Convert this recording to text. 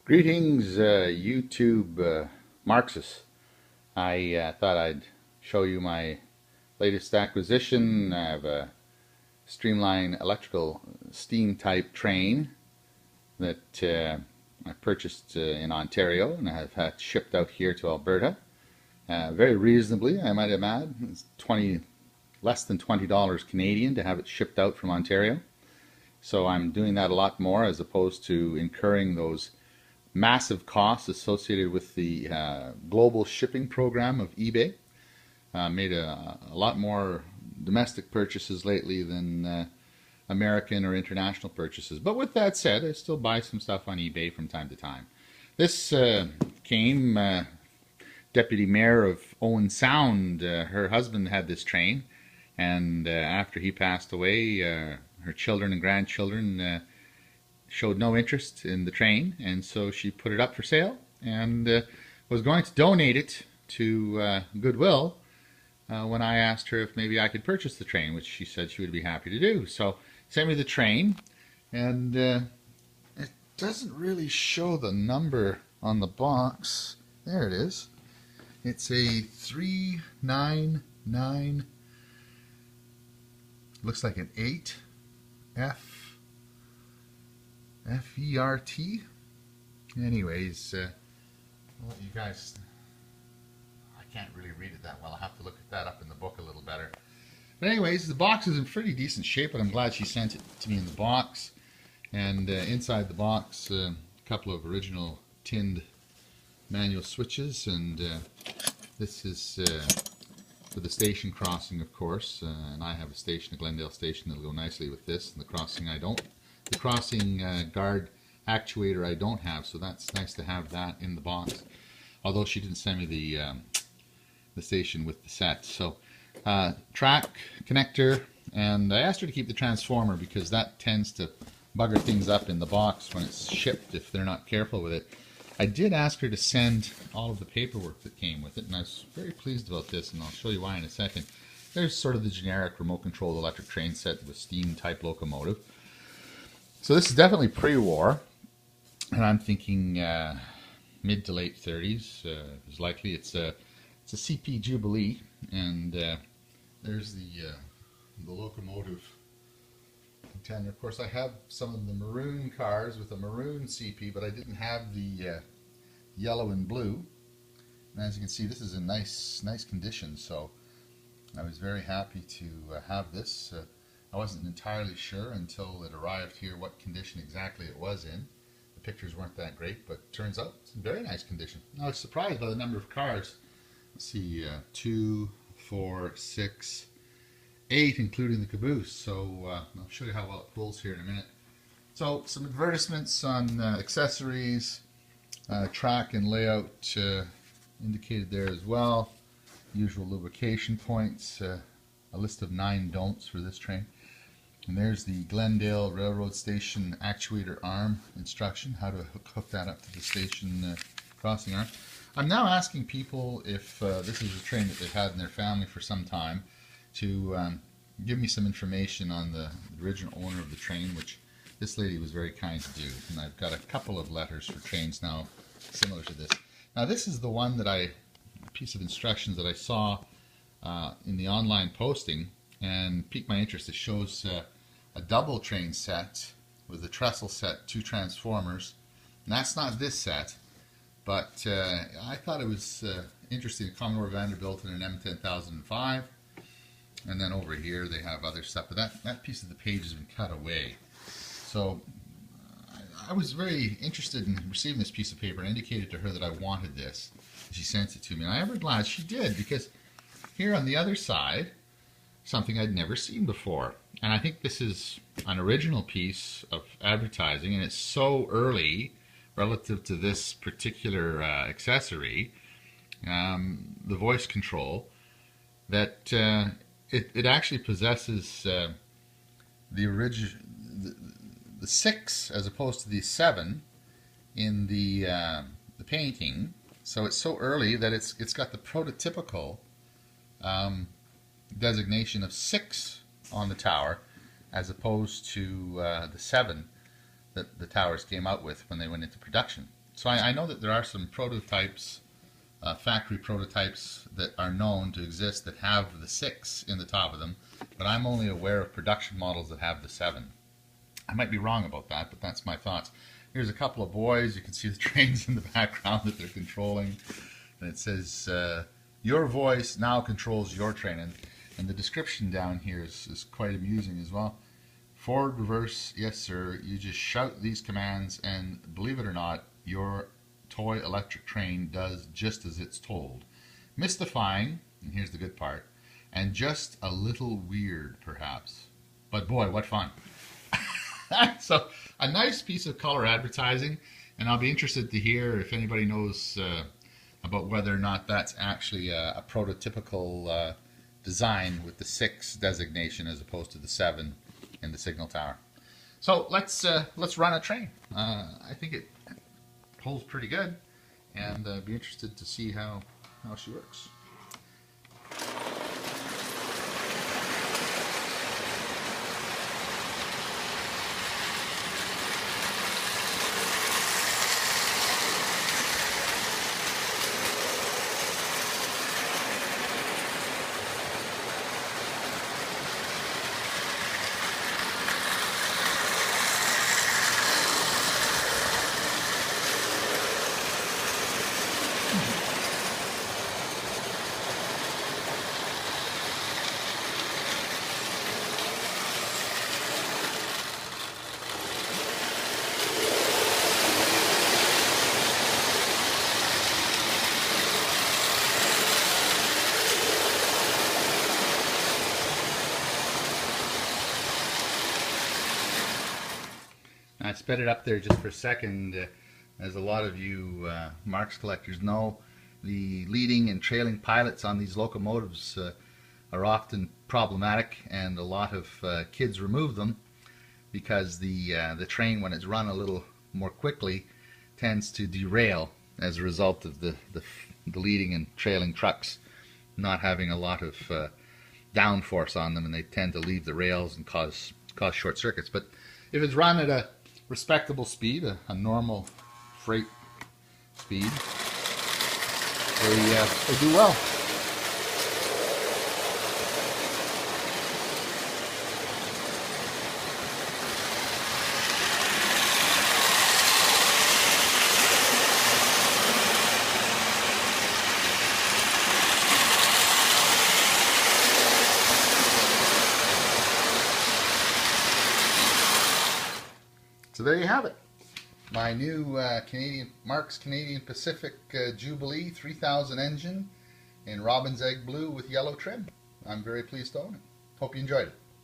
Greetings, YouTube Marxists. I thought I'd show you my latest acquisition. I have a streamline electrical steam type train that I purchased in Ontario and I have had shipped out here to Alberta. Very reasonably, I might add. It's less than $20 Canadian to have it shipped out from Ontario. So I'm doing that a lot more as opposed to incurring those massive costs associated with the global shipping program of eBay. Made a lot more domestic purchases lately than American or international purchases. But with that said, I still buy some stuff on eBay from time to time. This came, Deputy Mayor of Owen Sound, her husband had this train, and after he passed away, her children and grandchildren showed no interest in the train, and so she put it up for sale and was going to donate it to Goodwill when I asked her if maybe I could purchase the train, which she said she would be happy to do. So sent me the train, and it doesn't really show the number on the box. There it is. It's a 399, looks like an 8F-E-R-T. Anyways, well, you guys, I can't really read it that well. I'll have to look at that up in the book a little better. But anyways, the box is in pretty decent shape, but I'm glad she sent it to me in the box. And inside the box, a couple of original tinned manual switches, and this is for the station crossing, of course, and I have a station, a Glendale station, that'll go nicely with this, and the crossing I don't. The crossing guard actuator I don't have, so that's nice to have that in the box. Although she didn't send me the station with the set. So track connector, and I asked her to keep the transformer because that tends to bugger things up in the box when it's shipped if they're not careful with it. I did ask her to send all of the paperwork that came with it, and I was very pleased about this, and I'll show you why in a second. There's sort of the generic remote-controlled electric train set with steam-type locomotive. So this is definitely pre-war, and I'm thinking mid to late 30s is likely. It's a CP Jubilee, and there's the locomotive contender. Of course, I have some of the maroon cars with a maroon CP, but I didn't have the yellow and blue. And as you can see, this is in nice condition, so I was very happy to have this. I wasn't entirely sure until it arrived here what condition exactly it was in. The pictures weren't that great, but turns out it's in very nice condition. I was surprised by the number of cars. Let's see, 2, 4, 6, 8, including the caboose. So I'll show you how well it pulls here in a minute. So some advertisements on accessories, track and layout indicated there as well. Usual lubrication points, a list of 9 don'ts for this train. And there's the Glendale Railroad Station actuator arm instruction, how to hook that up to the station crossing arm. I'm now asking people if this is a train that they've had in their family for some time to give me some information on the original owner of the train, which this lady was very kind to do. And I've got a couple of letters for trains now similar to this. Now this is the one that a piece of instructions that I saw in the online posting and piqued my interest. It shows a double train set with a trestle set, 2 transformers. And that's not this set, but I thought it was interesting. A Commodore Vanderbilt and an M10005. And then over here they have other stuff, but that piece of the page has been cut away. So I was very interested in receiving this piece of paper and indicated to her that I wanted this. She sent it to me, and I'm ever glad she did, because here on the other side, something I'd never seen before. And I think this is an original piece of advertising, and it's so early relative to this particular accessory, the voice control, that it actually possesses the original, the 6 as opposed to the 7 in the painting. So it's so early that it's got the prototypical designation of 6 on the tower, as opposed to the 7 that the towers came out with when they went into production. So I know that there are some prototypes, factory prototypes that are known to exist that have the 6 in the top of them, but I'm only aware of production models that have the 7. I might be wrong about that, but that's my thoughts. Here's a couple of boys. You can see the trains in the background that they're controlling. And it says, your voice now controls your train. And the description down here is quite amusing as well. Forward, reverse, yes sir. You just shout these commands and believe it or not, your toy electric train does just as it's told. Mystifying, and here's the good part, and just a little weird perhaps. But boy, what fun. So a nice piece of color advertising, and I'll be interested to hear if anybody knows about whether or not that's actually a prototypical design with the 6 designation as opposed to the 7 in the signal tower. So let's run a train. I think it pulls pretty good, and be interested to see how she works. I sped it up there just for a second. As a lot of you Marx collectors know, the leading and trailing pilots on these locomotives are often problematic, and a lot of kids remove them because the train, when it's run a little more quickly, tends to derail as a result of the leading and trailing trucks not having a lot of downforce on them, and they tend to leave the rails and cause short circuits. But if it's run at a respectable speed, a normal freight speed, they do well. So there you have it. My new Marx Canadian Pacific Jubilee 3000 engine in robin's egg blue with yellow trim. I'm very pleased to own it. Hope you enjoyed it.